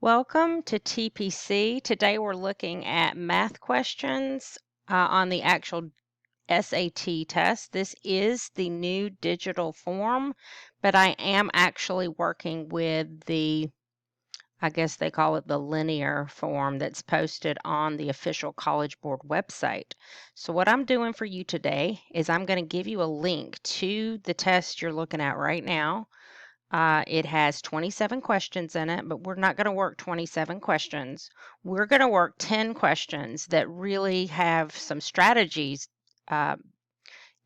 Welcome to TPC. Today we're looking at math questions on the actual SAT test. This is the new digital form, but I am actually working with I guess they call it the linear form that's posted on the official College Board website. So what I'm doing for you today is I'm going to give you a link to the test you're looking at right now. It has 27 questions in it, but we're not going to work 27 questions. We're going to work 10 questions that really have some strategies uh,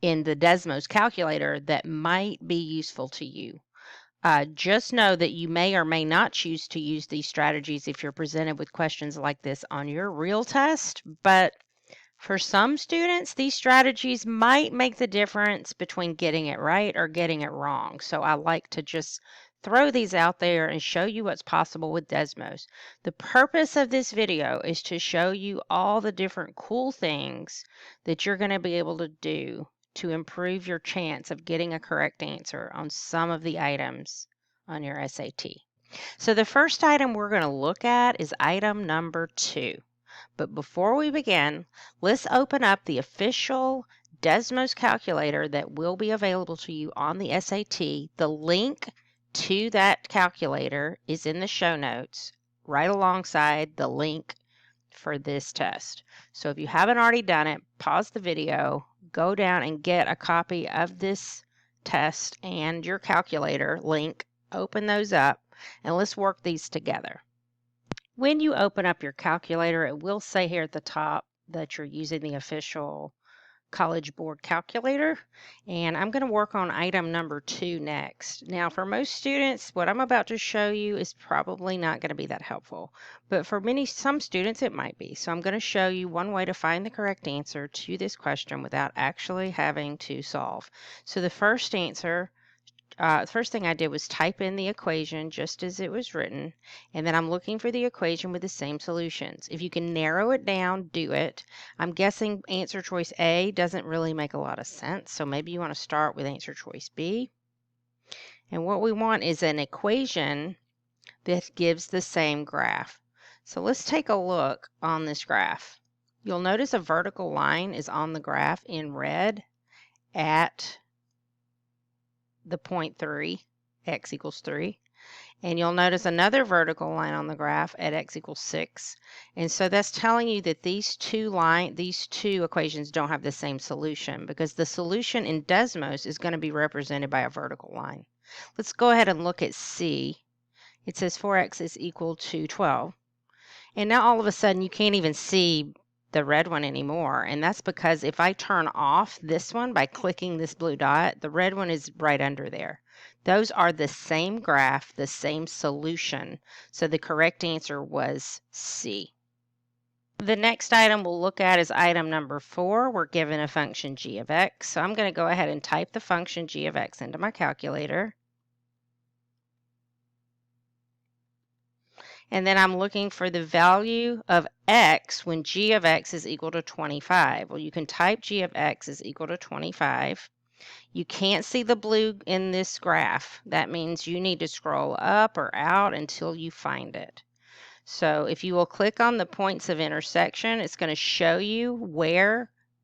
in the Desmos calculator that might be useful to you. Just know that you may or may not choose to use these strategies if you're presented with questions like this on your real test, but for some students, these strategies might make the difference between getting it right or getting it wrong. So I like to just throw these out there and show you what's possible with Desmos. The purpose of this video is to show you all the different cool things that you're going to be able to do to improve your chance of getting a correct answer on some of the items on your SAT. So the first item we're going to look at is item number 2. But before we begin, let's open up the official Desmos calculator that will be available to you on the SAT. The link to that calculator is in the show notes, right alongside the link for this test. So if you haven't already done it, pause the video, go down and get a copy of this test and your calculator link, open those up, and let's work these together. When you open up your calculator, it will say here at the top that you're using the official College Board calculator, and I'm going to work on item number 2 next. Now, for most students, what I'm about to show you is probably not going to be that helpful, but for some students, it might be. So I'm going to show you one way to find the correct answer to this question without actually having to solve. So the first thing I did was type in the equation just as it was written, and then I'm looking for the equation with the same solutions. If you can narrow it down, do it. I'm guessing answer choice A doesn't really make a lot of sense, so maybe you want to start with answer choice B. And what we want is an equation that gives the same graph. So let's take a look on this graph. You'll notice a vertical line is on the graph in red at the point 3, x equals 3. And you'll notice another vertical line on the graph at x equals 6. And so that's telling you that these two equations don't have the same solution, because the solution in Desmos is going to be represented by a vertical line. Let's go ahead and look at C. It says 4x is equal to 12. And now all of a sudden you can't even see the red one anymore, and that's because if I turn off this one by clicking this blue dot, the red one is right under there. Those are the same graph, the same solution, so the correct answer was C. The next item we'll look at is item number 4. We're given a function g of x, so I'm going to go ahead and type the function g of x into my calculator. And then I'm looking for the value of x when g of x is equal to 25. Well, you can type g of x is equal to 25. You can't see the blue in this graph. That means you need to scroll up or out until you find it. So if you will click on the points of intersection, it's going to show you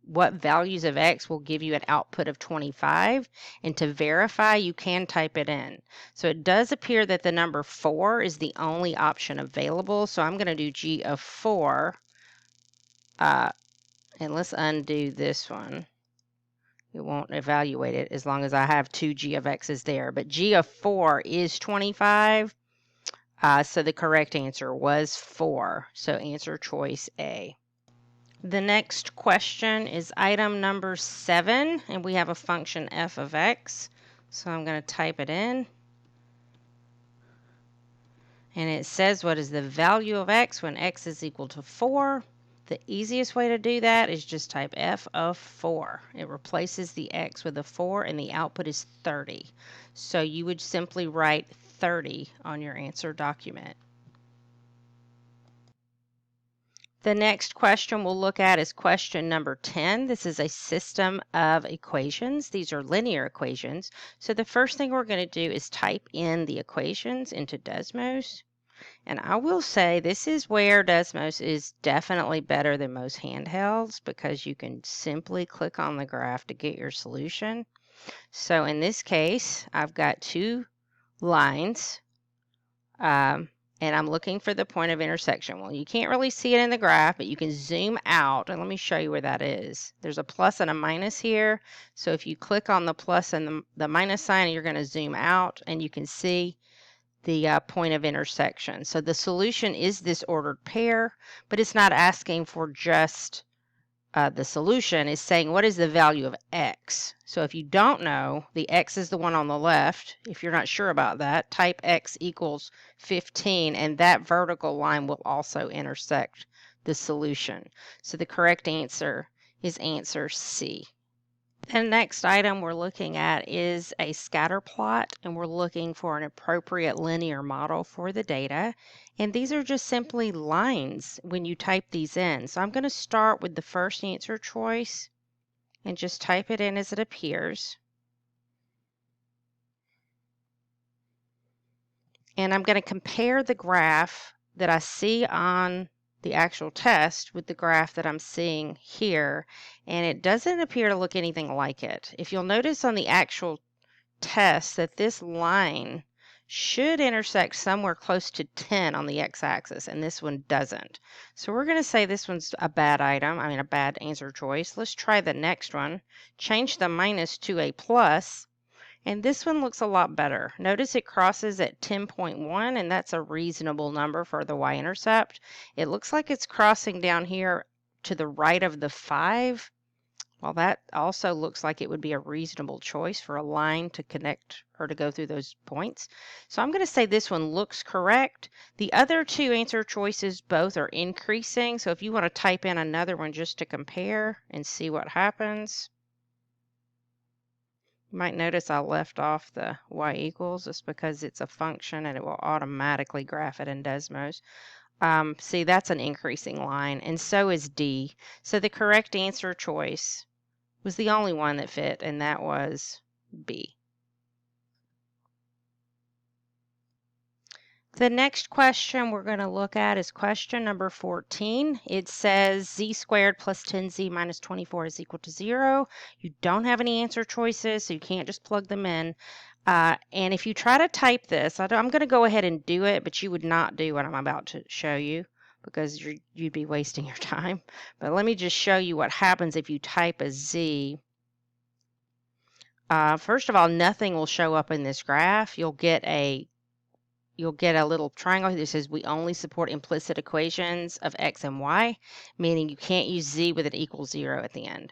what values of x will give you an output of 25, and to verify you can type it in. So it does appear that the number 4 is the only option available, so I'm going to do g of 4, and let's undo this one. It won't evaluate it as long as I have 2 g of x's there, but g of 4 is 25, so the correct answer was 4, so answer choice A. The next question is item number 7, and we have a function f of x. So I'm going to type it in. And it says what is the value of x when x is equal to 4. The easiest way to do that is just type f of 4. It replaces the x with a 4, and the output is 30. So you would simply write 30 on your answer document. The next question we'll look at is question number 10. This is a system of equations. These are linear equations. So the first thing we're going to do is type in the equations into Desmos. And I will say this is where Desmos is definitely better than most handhelds because you can simply click on the graph to get your solution. So in this case, I've got two lines, and I'm looking for the point of intersection. Well, you can't really see it in the graph, but you can zoom out, and let me show you where that is. There's a plus and a minus here. So if you click on the plus and the minus sign, you're going to zoom out, and you can see the point of intersection. So the solution is this ordered pair, but it's not asking for just the solution. It's saying what is the value of x. So if you don't know, the x is the one on the left. If you're not sure about that, type x equals 15, and that vertical line will also intersect the solution. So the correct answer is answer C. The next item we're looking at is a scatter plot, and we're looking for an appropriate linear model for the data. And these are just simply lines when you type these in. So I'm going to start with the first answer choice and just type it in as it appears. And I'm going to compare the graph that I see on the actual test with the graph that I'm seeing here, and it doesn't appear to look anything like it. If you'll notice on the actual test that this line should intersect somewhere close to 10 on the x-axis, and this one doesn't. So we're going to say this one's a bad item, a bad answer choice. Let's try the next one. Change the minus to a plus. And this one looks a lot better. Notice it crosses at 10.1, and that's a reasonable number for the y-intercept. It looks like it's crossing down here to the right of the 5. Well, that also looks like it would be a reasonable choice for a line to connect or to go through those points. So I'm going to say this one looks correct. The other two answer choices both are increasing. So if you want to type in another one just to compare and see what happens. You might notice I left off the y equals just because it's a function and it will automatically graph it in Desmos. See, that's an increasing line, and so is D. So the correct answer choice was the only one that fit, and that was B. The next question we're going to look at is question number 14. It says z squared plus 10z minus 24 is equal to 0. You don't have any answer choices, so you can't just plug them in. And if you try to type this, I'm going to go ahead and do it, but you would not do what I'm about to show you because you'd be wasting your time. But let me just show you what happens if you type a z. First of all, nothing will show up in this graph. You'll get a little triangle that says we only support implicit equations of x and y, meaning you can't use z with an equals 0 at the end.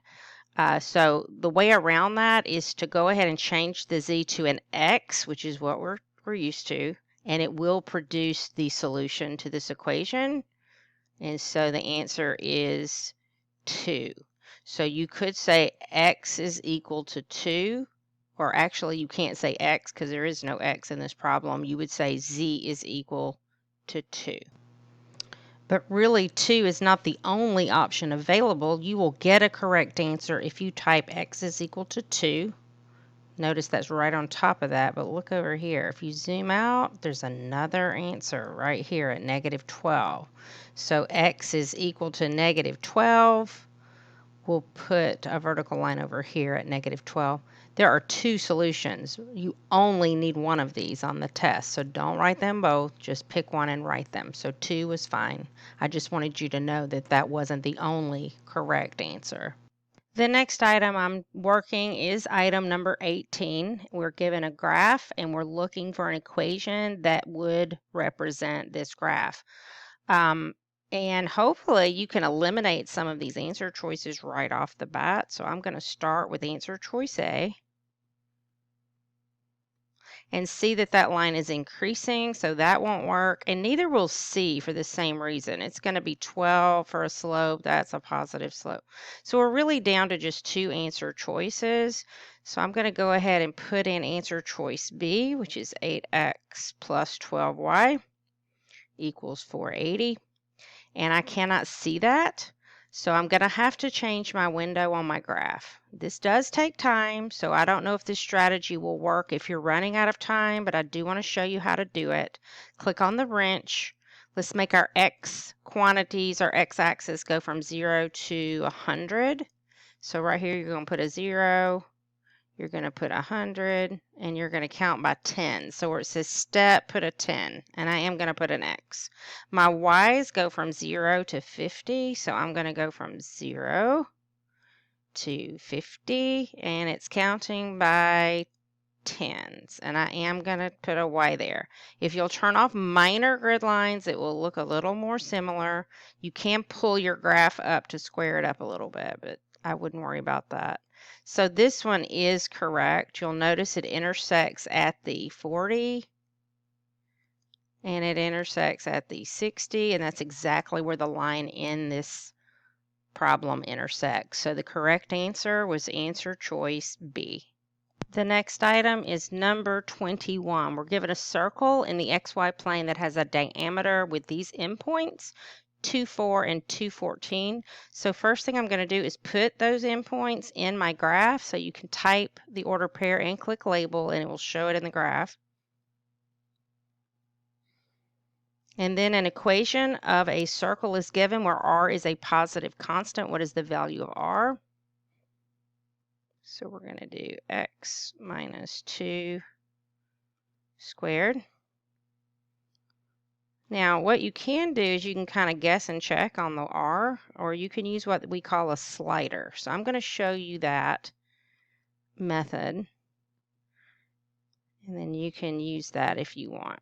So the way around that is to go ahead and change the z to an x, which is what we're used to, and it will produce the solution to this equation. And so the answer is 2. So you could say x is equal to 2. Or actually, you can't say x because there is no x in this problem. You would say z is equal to 2. But really, 2 is not the only option available. You will get a correct answer if you type x is equal to 2. Notice that's right on top of that, but look over here. If you zoom out, there's another answer right here at negative 12. So x is equal to negative 12. We'll put a vertical line over here at negative 12. There are two solutions. You only need one of these on the test, so don't write them both. Just pick one and write them. So 2 is fine. I just wanted you to know that that wasn't the only correct answer. The next item I'm working is item number 18. We're given a graph and we're looking for an equation that would represent this graph. And hopefully you can eliminate some of these answer choices right off the bat. So I'm going to start with answer choice A and see that that line is increasing, so that won't work. And neither will C for the same reason. It's going to be 12 for a slope. That's a positive slope. So we're really down to just two answer choices. So I'm going to go ahead and put in answer choice B, which is 8x plus 12y equals 480. And I cannot see that. So I'm going to have to change my window on my graph. This does take time, so I don't know if this strategy will work if you're running out of time, but I do want to show you how to do it. Click on the wrench. Let's make our X quantities, our X axis go from 0 to 100. So right here, you're going to put a 0. You're going to put 100, and you're going to count by 10. So where it says step, put a 10, and I am going to put an X. My Y's go from 0 to 50, so I'm going to go from 0 to 50, and it's counting by tens, and I am going to put a Y there. If you'll turn off minor grid lines, it will look a little more similar. You can pull your graph up to square it up a little bit, but I wouldn't worry about that. So this one is correct. You'll notice it intersects at the 40 and it intersects at the 60, and that's exactly where the line in this problem intersects. So the correct answer was answer choice B. The next item is number 21. We're given a circle in the XY plane that has a diameter with these endpoints, 2, 4, and 2, 14. So first thing I'm going to do is put those endpoints in my graph. So you can type the order pair and click label, and it will show it in the graph. And then an equation of a circle is given where r is a positive constant. What is the value of r? So we're going to do x minus 2 squared. Now, what you can do is you can kind of guess and check on the r, or you can use what we call a slider. So I'm going to show you that method, and then you can use that if you want.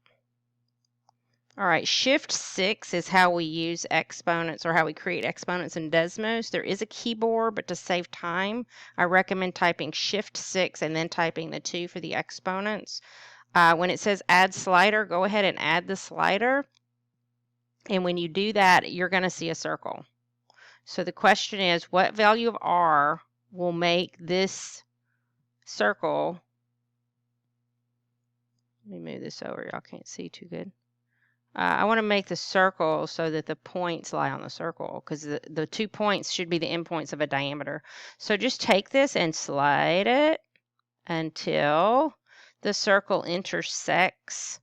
All right, Shift 6 is how we use exponents, or how we create exponents in Desmos. There is a keyboard, but to save time, I recommend typing Shift 6 and then typing the 2 for the exponents. When it says add slider, go ahead and add the slider. And when you do that, you're going to see a circle. So the question is, what value of r will make this circle? Let me move this over. Y'all can't see too good. I want to make the circle so that the points lie on the circle, because the 2 points should be the endpoints of a diameter. So just take this and slide it until the circle intersects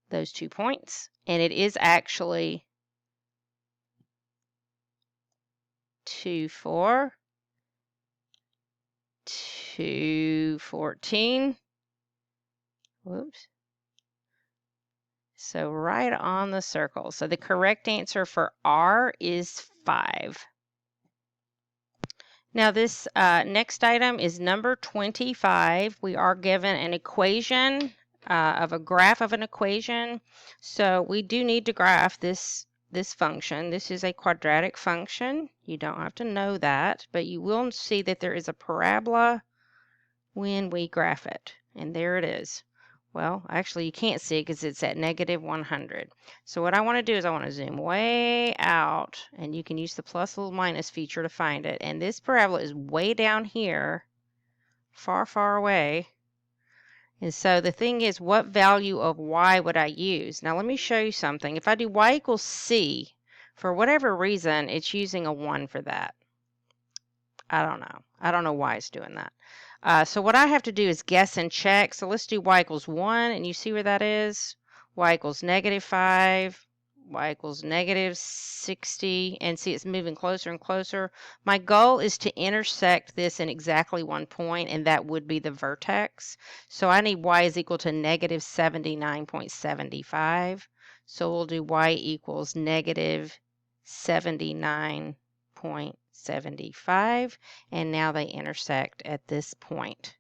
those 2 points. And it is actually 2, 4, 2, 14. Whoops. So right on the circle. So the correct answer for R is 5. Now this next item is number 25. We are given an equation of a graph of an equation. So we do need to graph this function. This is a quadratic function. You don't have to know that, but you will see that there is a parabola when we graph it. And there it is. Well, actually, you can't see it because it's at negative 100. So what I want to do is I want to zoom way out, and you can use the plus little minus feature to find it. And this parabola is way down here, far, far away. And so the thing is, what value of y would I use? Now, let me show you something. If I do y equals c, for whatever reason, it's using a 1 for that. I don't know. I don't know why it's doing that. So what I have to do is guess and check. So let's do y equals 1, and you see where that is? Y equals negative 5, y equals negative 60, and see it's moving closer and closer. My goal is to intersect this in exactly 1 point, and that would be the vertex. So I need y is equal to negative 79.75. So we'll do y equals negative 79.75, and now they intersect at this point.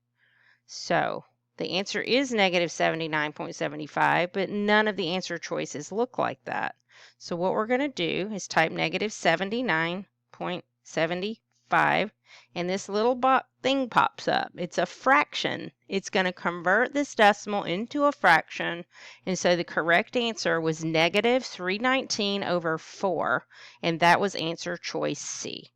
So the answer is negative 79.75, but none of the answer choices look like that. So what we're going to do is type negative 79.75, and this little thing pops up. It's a fraction. It's going to convert this decimal into a fraction, and so the correct answer was negative 319 over 4, and that was answer choice C.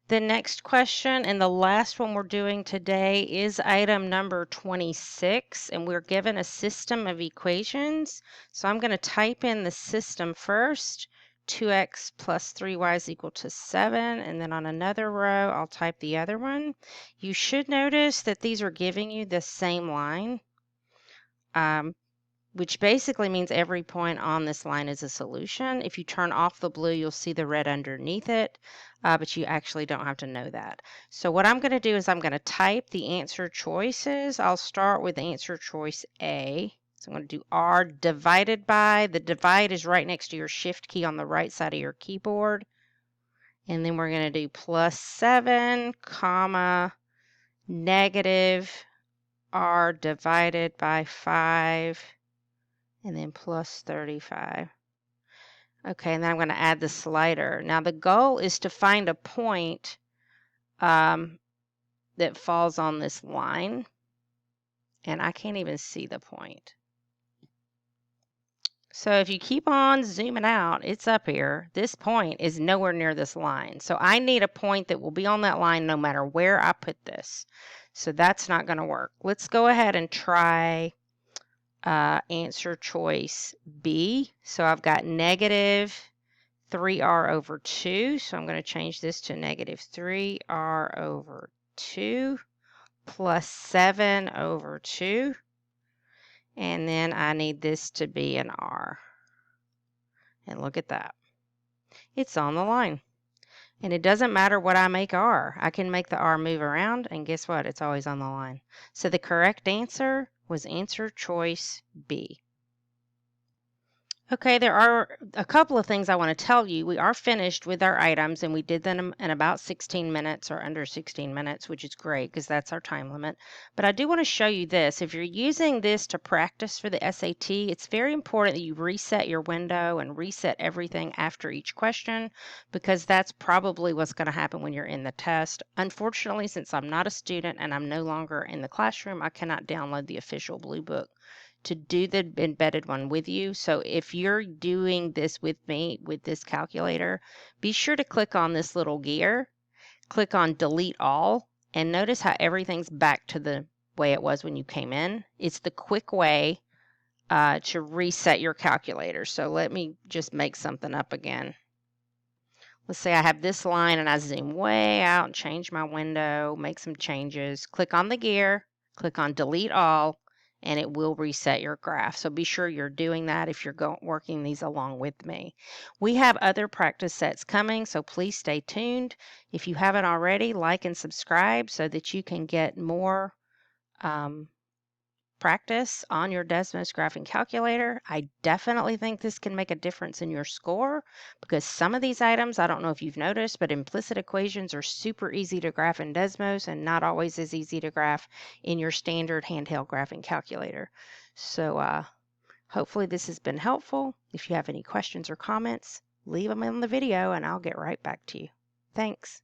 The next question, and the last one we're doing today, is item number 26, and we're given a system of equations. So I'm going to type in the system first, 2x plus 3y is equal to 7. And then on another row, I'll type the other one. You should notice that these are giving you the same line, which basically means every point on this line is a solution. If you turn off the blue, you'll see the red underneath it, but you actually don't have to know that. So what I'm going to do is I'm going to type the answer choices. I'll start with answer choice A. So I'm going to do R divided by, the divide is right next to your shift key on the right side of your keyboard. And then we're going to do plus 7, comma, negative R divided by 5. And then plus 35. Okay, and then I'm going to add the slider. Now the goal is to find a point that falls on this line. And I can't even see the point. So if you keep on zooming out, it's up here. This point is nowhere near this line. So I need a point that will be on that line no matter where I put this. So that's not going to work. Let's go ahead and try answer choice B. So I've got negative 3r over 2. So I'm going to change this to negative 3r over 2 plus 7 over 2. And then I need this to be an r. And look at that. It's on the line. And it doesn't matter what I make r. I can make the r move around, and guess what? It's always on the line. So the correct answer was answer choice B. Okay, there are a couple of things I want to tell you. We are finished with our items, and we did them in about 16 minutes or under 16 minutes, which is great because that's our time limit. But I do want to show you this. If you're using this to practice for the SAT, it's very important that you reset your window and reset everything after each question, because that's probably what's going to happen when you're in the test. Unfortunately, since I'm not a student and I'm no longer in the classroom, I cannot download the official Blue Book to do the embedded one with you. So if you're doing this with me with this calculator, be sure to click on this little gear, click on delete all, and notice how everything's back to the way it was when you came in. It's the quick way to reset your calculator. So let me just make something up again. Let's say I have this line and I zoom way out and change my window, make some changes, click on the gear, click on delete all, and it will reset your graph. So be sure you're doing that if you're working these along with me. We have other practice sets coming, so please stay tuned. If you haven't already, like and subscribe so that you can get more practice on your Desmos graphing calculator. I definitely think this can make a difference in your score because some of these items, I don't know if you've noticed, but implicit equations are super easy to graph in Desmos and not always as easy to graph in your standard handheld graphing calculator. So hopefully this has been helpful. If you have any questions or comments, leave them in the video and I'll get right back to you. Thanks.